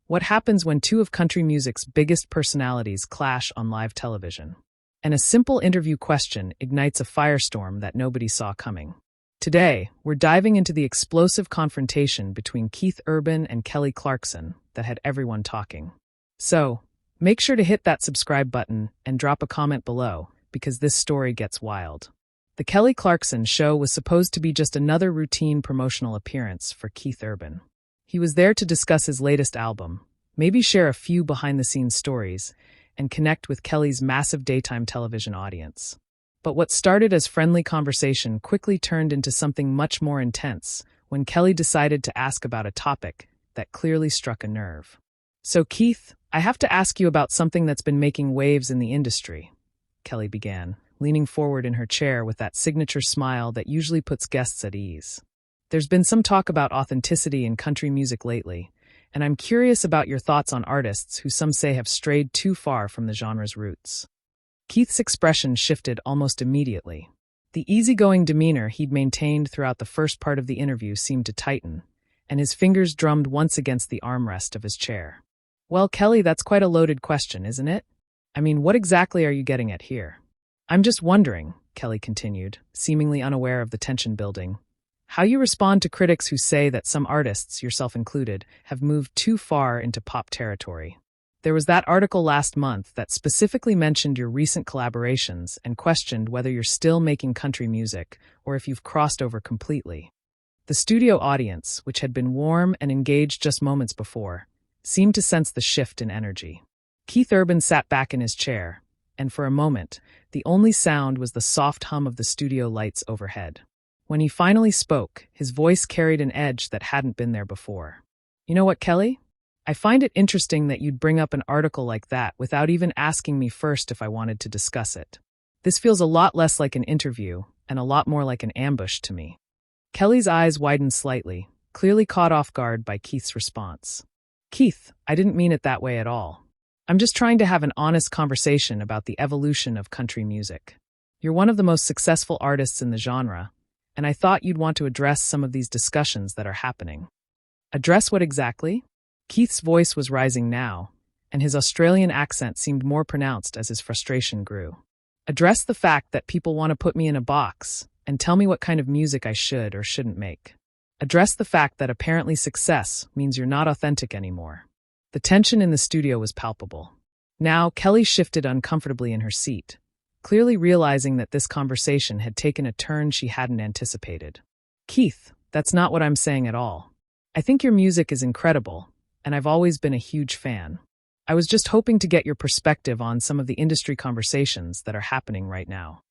What happens when two of country music's biggest personalities clash on live television? And a simple interview question ignites a firestorm that nobody saw coming. Today, we're diving into the explosive confrontation between Keith Urban and Kelly Clarkson that had everyone talking. So, make sure to hit that subscribe button and drop a comment below, because this story gets wild. The Kelly Clarkson show was supposed to be just another routine promotional appearance for Keith Urban. He was there to discuss his latest album, maybe share a few behind-the-scenes stories, and connect with Kelly's massive daytime television audience. But what started as friendly conversation quickly turned into something much more intense when Kelly decided to ask about a topic that clearly struck a nerve. "So Keith, I have to ask you about something that's been making waves in the industry," Kelly began, leaning forward in her chair with that signature smile that usually puts guests at ease. "There's been some talk about authenticity in country music lately, and I'm curious about your thoughts on artists who some say have strayed too far from the genre's roots." Keith's expression shifted almost immediately. The easygoing demeanor he'd maintained throughout the first part of the interview seemed to tighten, and his fingers drummed once against the armrest of his chair. "Well, Kelly, that's quite a loaded question, isn't it? I mean, what exactly are you getting at here?" "I'm just wondering," Kelly continued, seemingly unaware of the tension building, "how you respond to critics who say that some artists, yourself included, have moved too far into pop territory. There was that article last month that specifically mentioned your recent collaborations and questioned whether you're still making country music or if you've crossed over completely." The studio audience, which had been warm and engaged just moments before, seemed to sense the shift in energy. Keith Urban sat back in his chair, and for a moment, the only sound was the soft hum of the studio lights overhead. When he finally spoke, his voice carried an edge that hadn't been there before. "You know what, Kelly? I find it interesting that you'd bring up an article like that without even asking me first if I wanted to discuss it. This feels a lot less like an interview and a lot more like an ambush to me." Kelly's eyes widened slightly, clearly caught off guard by Keith's response. "Keith, I didn't mean it that way at all. I'm just trying to have an honest conversation about the evolution of country music. You're one of the most successful artists in the genre, and I thought you'd want to address some of these discussions that are happening." "Address what exactly?" Keith's voice was rising now, and his Australian accent seemed more pronounced as his frustration grew. "Address the fact that people want to put me in a box and tell me what kind of music I should or shouldn't make. Address the fact that apparently success means you're not authentic anymore." The tension in the studio was palpable. Now, Kelly shifted uncomfortably in her seat, clearly realizing that this conversation had taken a turn she hadn't anticipated. "Keith, that's not what I'm saying at all. I think your music is incredible, and I've always been a huge fan. I was just hoping to get your perspective on some of the industry conversations that are happening right now."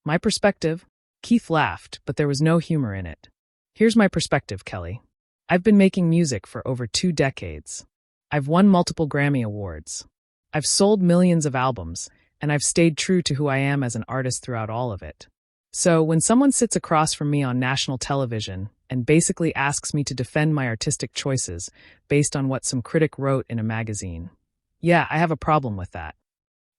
"My perspective?" Keith laughed, but there was no humor in it. "Here's my perspective, Kelly. I've been making music for over 2 decades. I've won multiple Grammy Awards. I've sold millions of albums, and I've stayed true to who I am as an artist throughout all of it. So when someone sits across from me on national television and basically asks me to defend my artistic choices based on what some critic wrote in a magazine, yeah, I have a problem with that."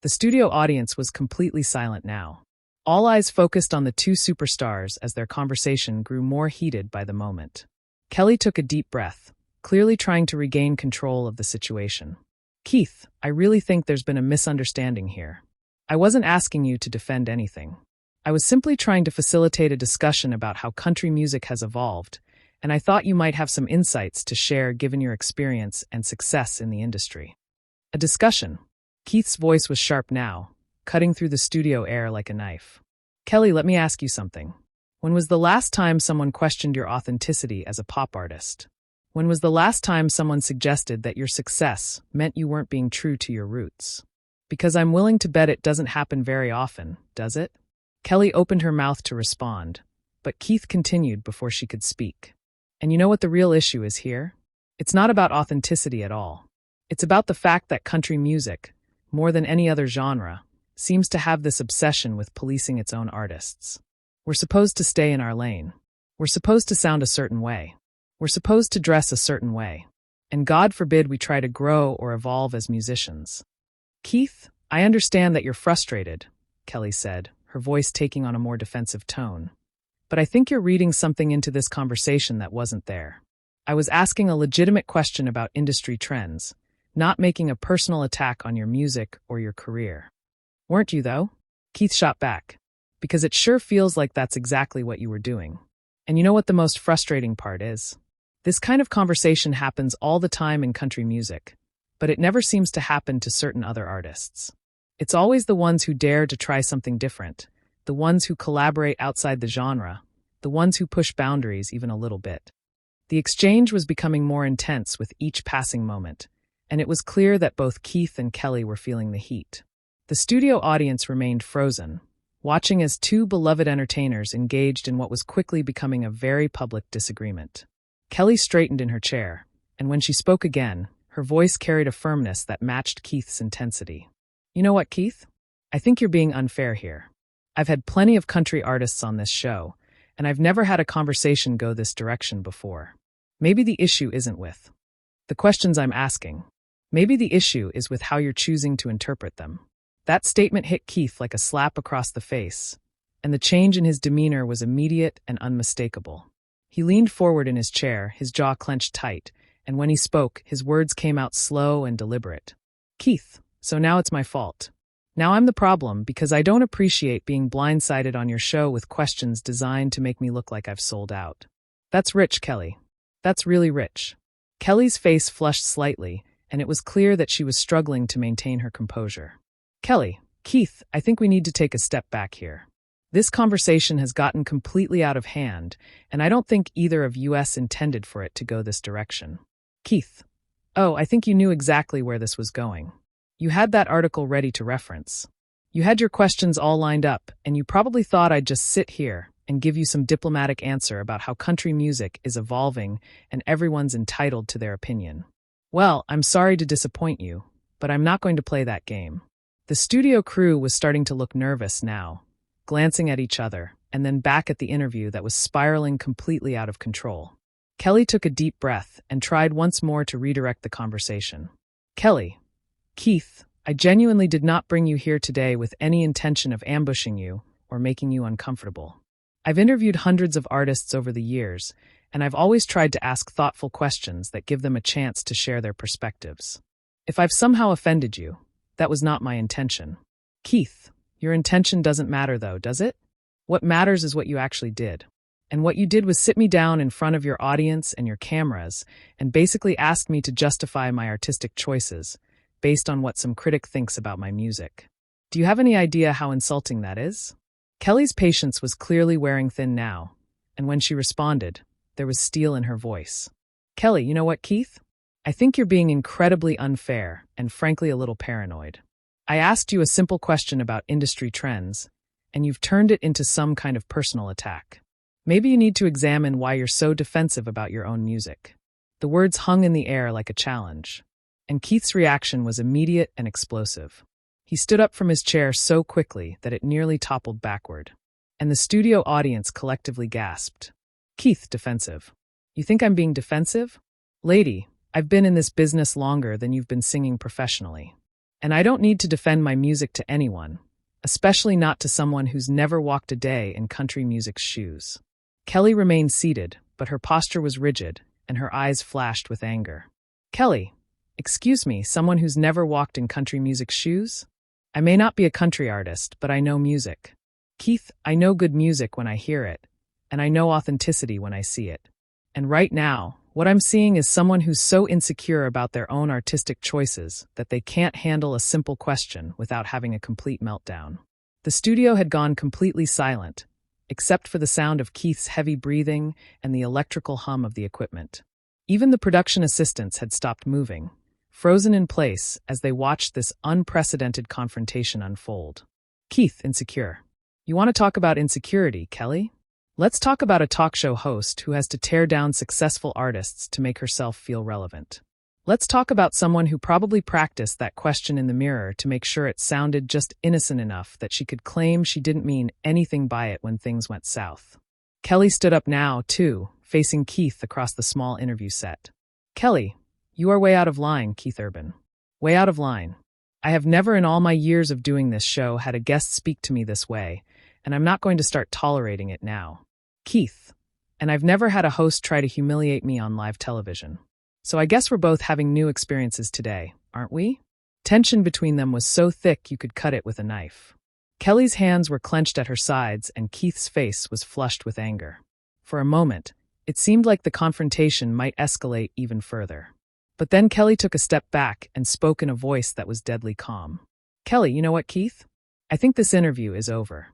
The studio audience was completely silent now. All eyes focused on the two superstars as their conversation grew more heated by the moment. Kelly took a deep breath, clearly trying to regain control of the situation. "Keith, I really think there's been a misunderstanding here. I wasn't asking you to defend anything. I was simply trying to facilitate a discussion about how country music has evolved, and I thought you might have some insights to share given your experience and success in the industry." "A discussion?" Keith's voice was sharp now, cutting through the studio air like a knife. "Kelly, let me ask you something. When was the last time someone questioned your authenticity as a pop artist? When was the last time someone suggested that your success meant you weren't being true to your roots? Because I'm willing to bet it doesn't happen very often, does it?" Kelly opened her mouth to respond, but Keith continued before she could speak. "And you know what the real issue is here? It's not about authenticity at all. It's about the fact that country music, more than any other genre, seems to have this obsession with policing its own artists. We're supposed to stay in our lane. We're supposed to sound a certain way. We're supposed to dress a certain way. And God forbid we try to grow or evolve as musicians." "Keith, I understand that you're frustrated," Kelly said, her voice taking on a more defensive tone. "But I think you're reading something into this conversation that wasn't there. I was asking a legitimate question about industry trends, not making a personal attack on your music or your career. Weren't you, though? Keith shot back. Because it sure feels like that's exactly what you were doing. And you know what the most frustrating part is? This kind of conversation happens all the time in country music, but it never seems to happen to certain other artists. It's always the ones who dare to try something different, the ones who collaborate outside the genre, the ones who push boundaries even a little bit. The exchange was becoming more intense with each passing moment, and it was clear that both Keith and Kelly were feeling the heat. The studio audience remained frozen, watching as two beloved entertainers engaged in what was quickly becoming a very public disagreement. Kelly straightened in her chair, and when she spoke again, her voice carried a firmness that matched Keith's intensity. You know what, Keith? I think you're being unfair here. I've had plenty of country artists on this show, and I've never had a conversation go this direction before. Maybe the issue isn't with the questions I'm asking. Maybe the issue is with how you're choosing to interpret them. That statement hit Keith like a slap across the face, and the change in his demeanor was immediate and unmistakable. He leaned forward in his chair, his jaw clenched tight, and when he spoke, his words came out slow and deliberate. Keith, so now it's my fault. Now I'm the problem because I don't appreciate being blindsided on your show with questions designed to make me look like I've sold out. That's rich, Kelly. That's really rich. Kelly's face flushed slightly, and it was clear that she was struggling to maintain her composure. Kelly, Keith, I think we need to take a step back here. This conversation has gotten completely out of hand, and I don't think either of us intended for it to go this direction. Keith, oh, I think you knew exactly where this was going. You had that article ready to reference. You had your questions all lined up, and you probably thought I'd just sit here and give you some diplomatic answer about how country music is evolving and everyone's entitled to their opinion. Well, I'm sorry to disappoint you, but I'm not going to play that game. The studio crew was starting to look nervous now, glancing at each other, and then back at the interview that was spiraling completely out of control. Kelly took a deep breath and tried once more to redirect the conversation. Kelly, Keith, I genuinely did not bring you here today with any intention of ambushing you or making you uncomfortable. I've interviewed hundreds of artists over the years, and I've always tried to ask thoughtful questions that give them a chance to share their perspectives. If I've somehow offended you, that was not my intention. Keith, your intention doesn't matter though, does it? What matters is what you actually did. And what you did was sit me down in front of your audience and your cameras and basically asked me to justify my artistic choices based on what some critic thinks about my music. Do you have any idea how insulting that is? Kelly's patience was clearly wearing thin now, and when she responded, there was steel in her voice. Kelly, you know what, Keith? I think you're being incredibly unfair and frankly a little paranoid. I asked you a simple question about industry trends, and you've turned it into some kind of personal attack. Maybe you need to examine why you're so defensive about your own music. The words hung in the air like a challenge, and Keith's reaction was immediate and explosive. He stood up from his chair so quickly that it nearly toppled backward, and the studio audience collectively gasped. Keith, defensive. You think I'm being defensive? Lady, I've been in this business longer than you've been singing professionally, and I don't need to defend my music to anyone, especially not to someone who's never walked a day in country music's shoes. Kelly remained seated, but her posture was rigid, and her eyes flashed with anger. Kelly, excuse me, someone who's never walked in country music's shoes? I may not be a country artist, but I know music. Keith, I know good music when I hear it, and I know authenticity when I see it. And right now, what I'm seeing is someone who's so insecure about their own artistic choices that they can't handle a simple question without having a complete meltdown. The studio had gone completely silent, except for the sound of Keith's heavy breathing and the electrical hum of the equipment. Even the production assistants had stopped moving, frozen in place as they watched this unprecedented confrontation unfold. Keith, insecure. You want to talk about insecurity, Kelly? Let's talk about a talk show host who has to tear down successful artists to make herself feel relevant. Let's talk about someone who probably practiced that question in the mirror to make sure it sounded just innocent enough that she could claim she didn't mean anything by it when things went south. Kelly stood up now, too, facing Keith across the small interview set. Kelly, you are way out of line, Keith Urban. Way out of line. I have never in all my years of doing this show had a guest speak to me this way, and I'm not going to start tolerating it now. Keith, and I've never had a host try to humiliate me on live television. So I guess we're both having new experiences today, aren't we? Tension between them was so thick you could cut it with a knife. Kelly's hands were clenched at her sides and Keith's face was flushed with anger. For a moment, it seemed like the confrontation might escalate even further. But then Kelly took a step back and spoke in a voice that was deadly calm. Kelly, you know what, Keith? I think this interview is over.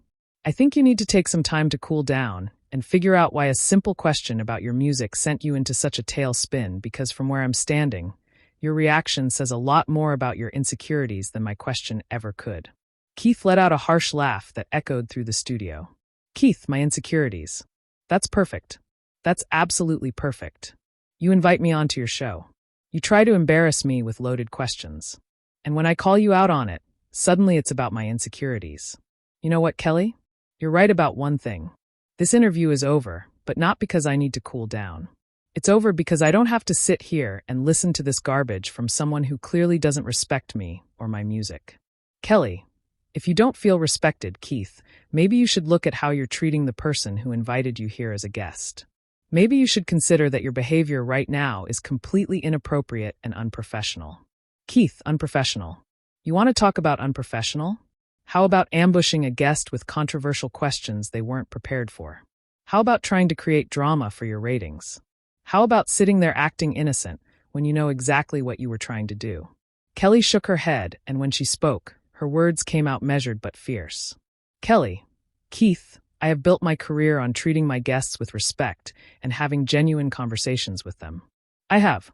I think you need to take some time to cool down and figure out why a simple question about your music sent you into such a tailspin, because from where I'm standing, your reaction says a lot more about your insecurities than my question ever could. Keith let out a harsh laugh that echoed through the studio. Keith, my insecurities. That's perfect. That's absolutely perfect. You invite me onto your show. You try to embarrass me with loaded questions. And when I call you out on it, suddenly it's about my insecurities. You know what, Kelly? You're right about one thing. This interview is over, but not because I need to cool down. It's over because I don't have to sit here and listen to this garbage from someone who clearly doesn't respect me or my music. Kelly, if you don't feel respected, Keith, maybe you should look at how you're treating the person who invited you here as a guest. Maybe you should consider that your behavior right now is completely inappropriate and unprofessional. Keith, unprofessional. You want to talk about unprofessional? How about ambushing a guest with controversial questions they weren't prepared for? How about trying to create drama for your ratings? How about sitting there acting innocent when you know exactly what you were trying to do? Kelly shook her head, and when she spoke, her words came out measured but fierce. Kelly, Keith, I have built my career on treating my guests with respect and having genuine conversations with them. I have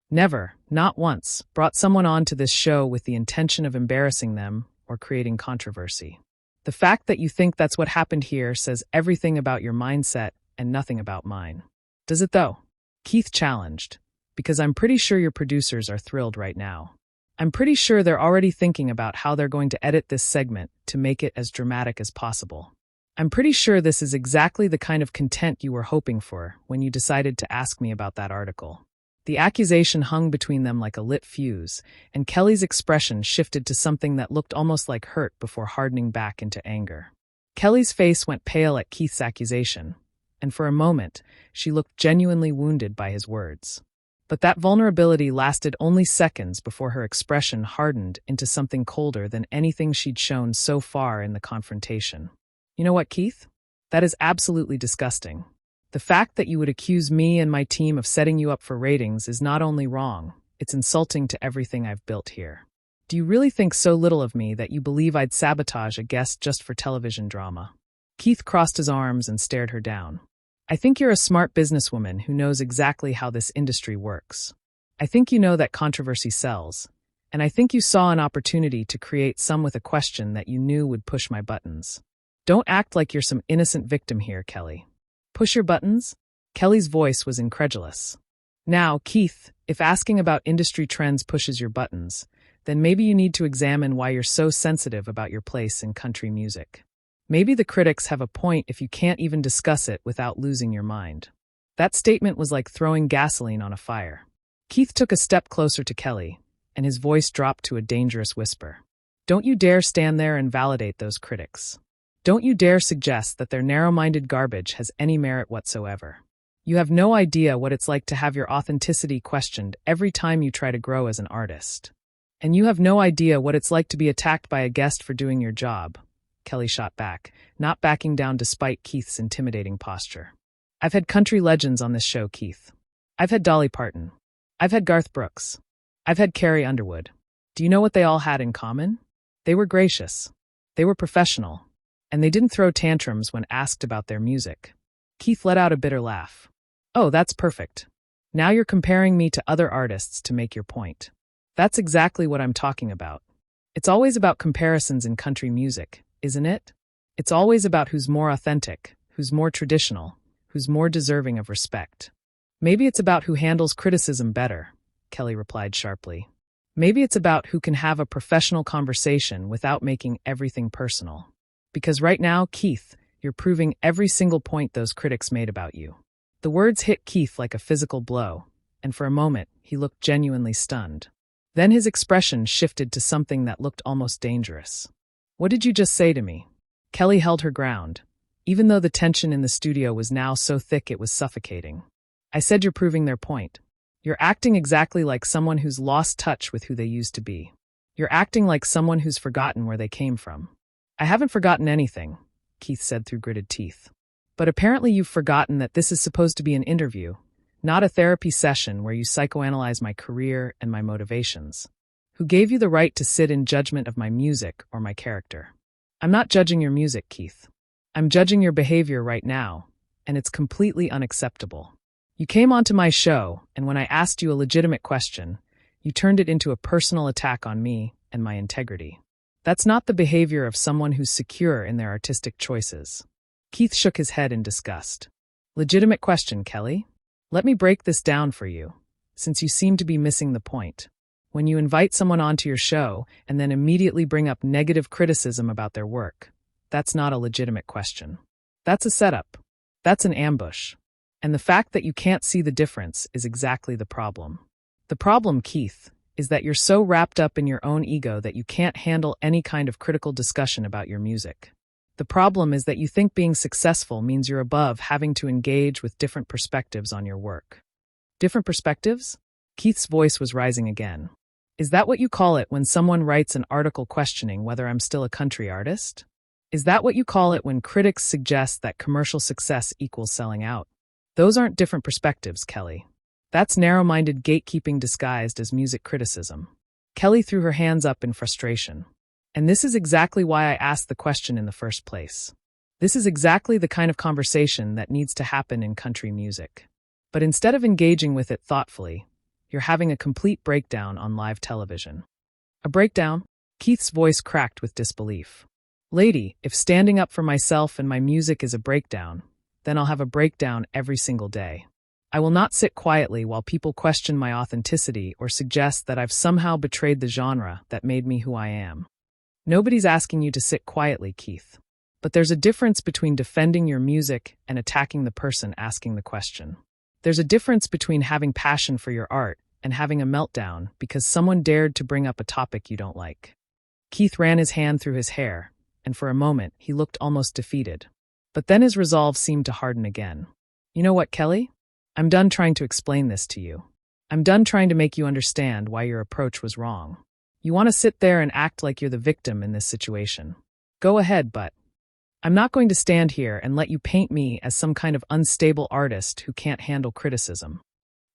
never, not once, brought someone on to this show with the intention of embarrassing them or creating controversy. The fact that you think that's what happened here says everything about your mindset and nothing about mine. Does it though? Keith challenged, because I'm pretty sure your producers are thrilled right now. I'm pretty sure they're already thinking about how they're going to edit this segment to make it as dramatic as possible. I'm pretty sure this is exactly the kind of content you were hoping for when you decided to ask me about that article. The accusation hung between them like a lit fuse, and Kelly's expression shifted to something that looked almost like hurt before hardening back into anger. Kelly's face went pale at Keith's accusation, and for a moment, she looked genuinely wounded by his words. But that vulnerability lasted only seconds before her expression hardened into something colder than anything she'd shown so far in the confrontation. You know what, Keith? That is absolutely disgusting. The fact that you would accuse me and my team of setting you up for ratings is not only wrong, it's insulting to everything I've built here. Do you really think so little of me that you believe I'd sabotage a guest just for television drama? Keith crossed his arms and stared her down. I think you're a smart businesswoman who knows exactly how this industry works. I think you know that controversy sells, and I think you saw an opportunity to create some with a question that you knew would push my buttons. Don't act like you're some innocent victim here, Kelly. Push your buttons? Kelly's voice was incredulous. Now, Keith, if asking about industry trends pushes your buttons, then maybe you need to examine why you're so sensitive about your place in country music. Maybe the critics have a point if you can't even discuss it without losing your mind. That statement was like throwing gasoline on a fire. Keith took a step closer to Kelly, and his voice dropped to a dangerous whisper. Don't you dare stand there and validate those critics. Don't you dare suggest that their narrow-minded garbage has any merit whatsoever. You have no idea what it's like to have your authenticity questioned every time you try to grow as an artist. And you have no idea what it's like to be attacked by a guest for doing your job. Kelly shot back, not backing down despite Keith's intimidating posture. I've had country legends on this show, Keith. I've had Dolly Parton. I've had Garth Brooks. I've had Carrie Underwood. Do you know what they all had in common? They were gracious. They were professional. And they didn't throw tantrums when asked about their music. Keith let out a bitter laugh. Oh, that's perfect. Now you're comparing me to other artists to make your point. That's exactly what I'm talking about. It's always about comparisons in country music, isn't it? It's always about who's more authentic, who's more traditional, who's more deserving of respect. Maybe it's about who handles criticism better, Kelly replied sharply. Maybe it's about who can have a professional conversation without making everything personal. Because right now, Keith, you're proving every single point those critics made about you. The words hit Keith like a physical blow, and for a moment, he looked genuinely stunned. Then his expression shifted to something that looked almost dangerous. What did you just say to me? Kelly held her ground, even though the tension in the studio was now so thick it was suffocating. I said you're proving their point. You're acting exactly like someone who's lost touch with who they used to be. You're acting like someone who's forgotten where they came from. I haven't forgotten anything, Keith said through gritted teeth. But apparently you've forgotten that this is supposed to be an interview, not a therapy session where you psychoanalyze my career and my motivations. Who gave you the right to sit in judgment of my music or my character? I'm not judging your music, Keith. I'm judging your behavior right now, and it's completely unacceptable. You came onto my show, and when I asked you a legitimate question, you turned it into a personal attack on me and my integrity. That's not the behavior of someone who's secure in their artistic choices. Keith shook his head in disgust. Legitimate question, Kelly? Let me break this down for you, since you seem to be missing the point. When you invite someone onto your show and then immediately bring up negative criticism about their work, that's not a legitimate question. That's a setup. That's an ambush. And the fact that you can't see the difference is exactly the problem. The problem, Keith, is that you're so wrapped up in your own ego that you can't handle any kind of critical discussion about your music. The problem is that you think being successful means you're above having to engage with different perspectives on your work. Different perspectives? Keith's voice was rising again. Is that what you call it when someone writes an article questioning whether I'm still a country artist? Is that what you call it when critics suggest that commercial success equals selling out? Those aren't different perspectives, Kelly. That's narrow-minded gatekeeping disguised as music criticism. Kelly threw her hands up in frustration. And this is exactly why I asked the question in the first place. This is exactly the kind of conversation that needs to happen in country music. But instead of engaging with it thoughtfully, you're having a complete breakdown on live television. A breakdown? Keith's voice cracked with disbelief. Lady, if standing up for myself and my music is a breakdown, then I'll have a breakdown every single day. I will not sit quietly while people question my authenticity or suggest that I've somehow betrayed the genre that made me who I am. Nobody's asking you to sit quietly, Keith. But there's a difference between defending your music and attacking the person asking the question. There's a difference between having passion for your art and having a meltdown because someone dared to bring up a topic you don't like. Keith ran his hand through his hair, and for a moment he looked almost defeated. But then his resolve seemed to harden again. You know what, Kelly? I'm done trying to explain this to you. I'm done trying to make you understand why your approach was wrong. You want to sit there and act like you're the victim in this situation. Go ahead, but I'm not going to stand here and let you paint me as some kind of unstable artist who can't handle criticism.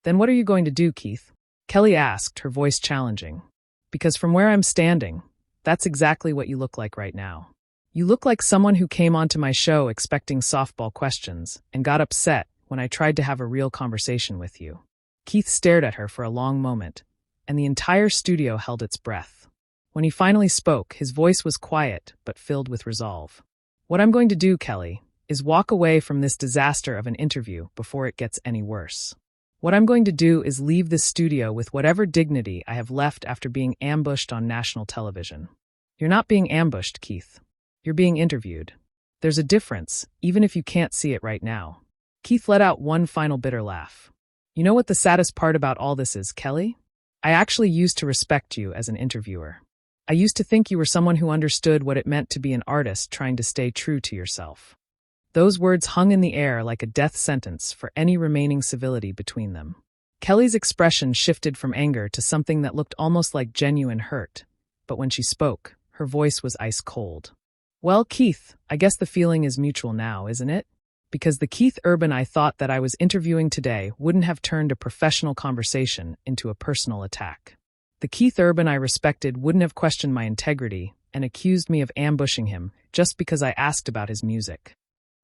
Then what are you going to do, Keith? Kelly asked, her voice challenging. Because from where I'm standing, that's exactly what you look like right now. You look like someone who came onto my show expecting softball questions and got upset when I tried to have a real conversation with you. Keith stared at her for a long moment, and the entire studio held its breath. When he finally spoke, his voice was quiet but filled with resolve. What I'm going to do, Kelly, is walk away from this disaster of an interview before it gets any worse. What I'm going to do is leave this studio with whatever dignity I have left after being ambushed on national television. You're not being ambushed, Keith. You're being interviewed. There's a difference, even if you can't see it right now. Keith let out one final bitter laugh. You know what the saddest part about all this is, Kelly? I actually used to respect you as an interviewer. I used to think you were someone who understood what it meant to be an artist trying to stay true to yourself. Those words hung in the air like a death sentence for any remaining civility between them. Kelly's expression shifted from anger to something that looked almost like genuine hurt, but when she spoke, her voice was ice cold. Well, Keith, I guess the feeling is mutual now, isn't it? Because the Keith Urban I thought that I was interviewing today wouldn't have turned a professional conversation into a personal attack. The Keith Urban I respected wouldn't have questioned my integrity and accused me of ambushing him just because I asked about his music.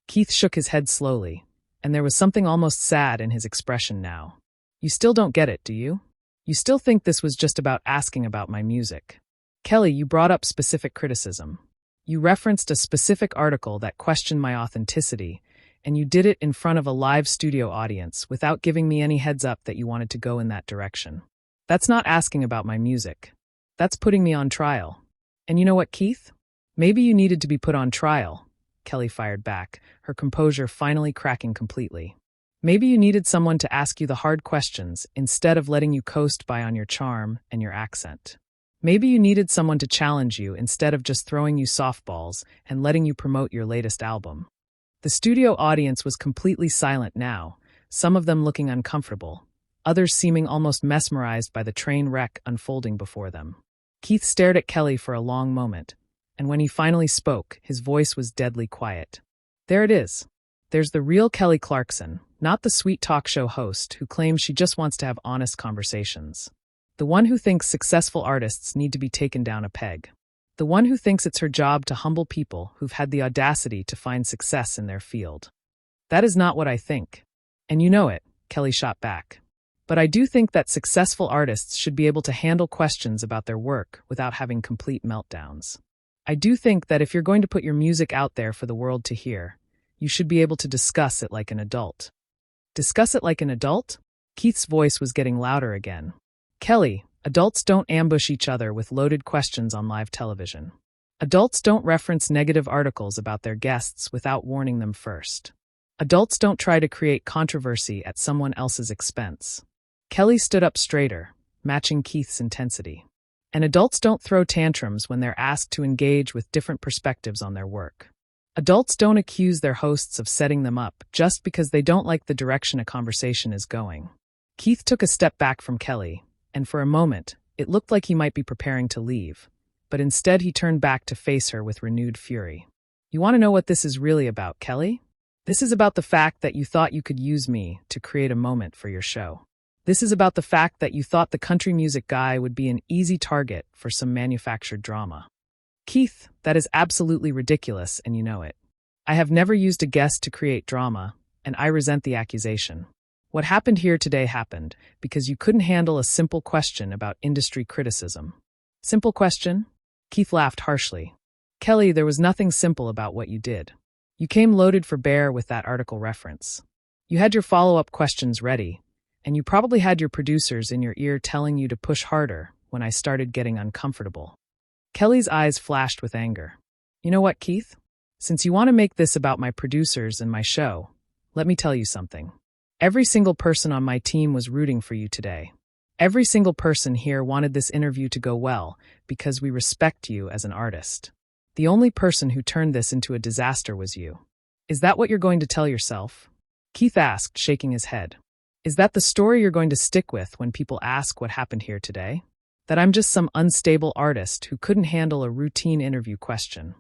Keith shook his head slowly, and there was something almost sad in his expression now. You still don't get it, do you? You still think this was just about asking about my music. Kelly, you brought up specific criticism. You referenced a specific article that questioned my authenticity, and you did it in front of a live studio audience without giving me any heads up that you wanted to go in that direction. That's not asking about my music. That's putting me on trial. And you know what, Keith? Maybe you needed to be put on trial, Kelly fired back, her composure finally cracking completely. Maybe you needed someone to ask you the hard questions instead of letting you coast by on your charm and your accent. Maybe you needed someone to challenge you instead of just throwing you softballs and letting you promote your latest album. The studio audience was completely silent now, some of them looking uncomfortable, others seeming almost mesmerized by the train wreck unfolding before them. Keith stared at Kelly for a long moment, and when he finally spoke, his voice was deadly quiet. There it is. There's the real Kelly Clarkson, not the sweet talk show host who claims she just wants to have honest conversations. The one who thinks successful artists need to be taken down a peg. The one who thinks it's her job to humble people who've had the audacity to find success in their field. That is not what I think. And you know it, Kelly shot back. But I do think that successful artists should be able to handle questions about their work without having complete meltdowns. I do think that if you're going to put your music out there for the world to hear, you should be able to discuss it like an adult. Discuss it like an adult? Keith's voice was getting louder again. Kelly, adults don't ambush each other with loaded questions on live television. Adults don't reference negative articles about their guests without warning them first. Adults don't try to create controversy at someone else's expense. Kelly stood up straighter, matching Keith's intensity. And adults don't throw tantrums when they're asked to engage with different perspectives on their work. Adults don't accuse their hosts of setting them up just because they don't like the direction a conversation is going. Keith took a step back from Kelly, and for a moment, it looked like he might be preparing to leave, but instead he turned back to face her with renewed fury. You want to know what this is really about, Kelly? This is about the fact that you thought you could use me to create a moment for your show. This is about the fact that you thought the country music guy would be an easy target for some manufactured drama. Keith, that is absolutely ridiculous, and you know it. I have never used a guest to create drama, and I resent the accusation. What happened here today happened because you couldn't handle a simple question about industry criticism. Simple question? Keith laughed harshly. Kelly, there was nothing simple about what you did. You came loaded for bear with that article reference. You had your follow-up questions ready, and you probably had your producers in your ear telling you to push harder when I started getting uncomfortable. Kelly's eyes flashed with anger. You know what, Keith? Since you want to make this about my producers and my show, let me tell you something. Every single person on my team was rooting for you today. Every single person here wanted this interview to go well because we respect you as an artist. The only person who turned this into a disaster was you. Is that what you're going to tell yourself? Keith asked, shaking his head. Is that the story you're going to stick with when people ask what happened here today? That I'm just some unstable artist who couldn't handle a routine interview question?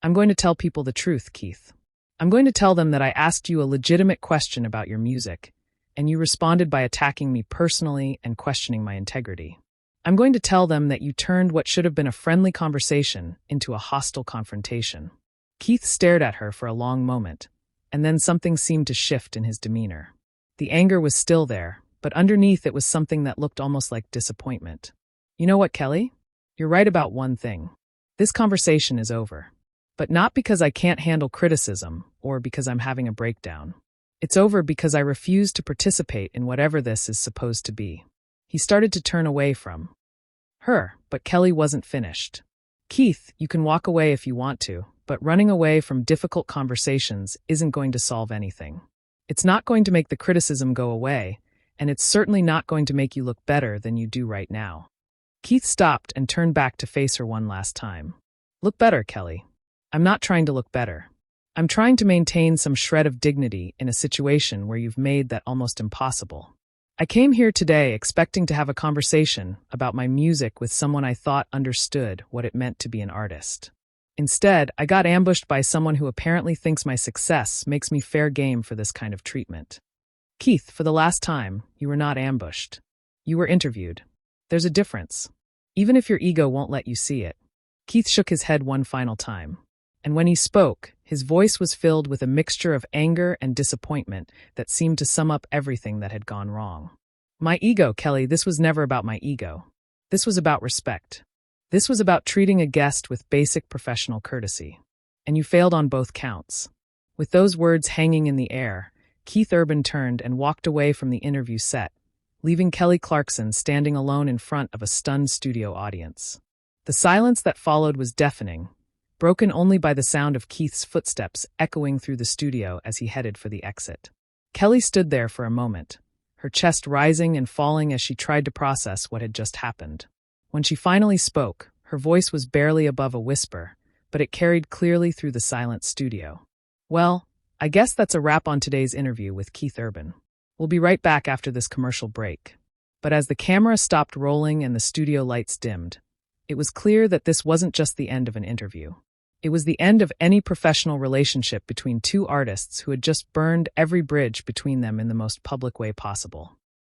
I'm going to tell people the truth, Keith. I'm going to tell them that I asked you a legitimate question about your music, and you responded by attacking me personally and questioning my integrity. I'm going to tell them that you turned what should have been a friendly conversation into a hostile confrontation. Keith stared at her for a long moment, and then something seemed to shift in his demeanor. The anger was still there, but underneath it was something that looked almost like disappointment. You know what, Kelly? You're right about one thing. This conversation is over. But not because I can't handle criticism or because I'm having a breakdown. It's over because I refuse to participate in whatever this is supposed to be. He started to turn away from her, but Kelly wasn't finished. Keith, you can walk away if you want to, but running away from difficult conversations isn't going to solve anything. It's not going to make the criticism go away, and it's certainly not going to make you look better than you do right now. Keith stopped and turned back to face her one last time. Look better, Kelly. I'm not trying to look better. I'm trying to maintain some shred of dignity in a situation where you've made that almost impossible. I came here today expecting to have a conversation about my music with someone I thought understood what it meant to be an artist. Instead, I got ambushed by someone who apparently thinks my success makes me fair game for this kind of treatment. Keith, for the last time, you were not ambushed. You were interviewed. There's a difference. Even if your ego won't let you see it. Keith shook his head one final time. And when he spoke, his voice was filled with a mixture of anger and disappointment that seemed to sum up everything that had gone wrong. My ego, Kelly, this was never about my ego. This was about respect. This was about treating a guest with basic professional courtesy. And you failed on both counts. With those words hanging in the air, Keith Urban turned and walked away from the interview set, leaving Kelly Clarkson standing alone in front of a stunned studio audience. The silence that followed was deafening, broken only by the sound of Keith's footsteps echoing through the studio as he headed for the exit. Kelly stood there for a moment, her chest rising and falling as she tried to process what had just happened. When she finally spoke, her voice was barely above a whisper, but it carried clearly through the silent studio. Well, I guess that's a wrap on today's interview with Keith Urban. We'll be right back after this commercial break. But as the camera stopped rolling and the studio lights dimmed, it was clear that this wasn't just the end of an interview. It was the end of any professional relationship between two artists who had just burned every bridge between them in the most public way possible.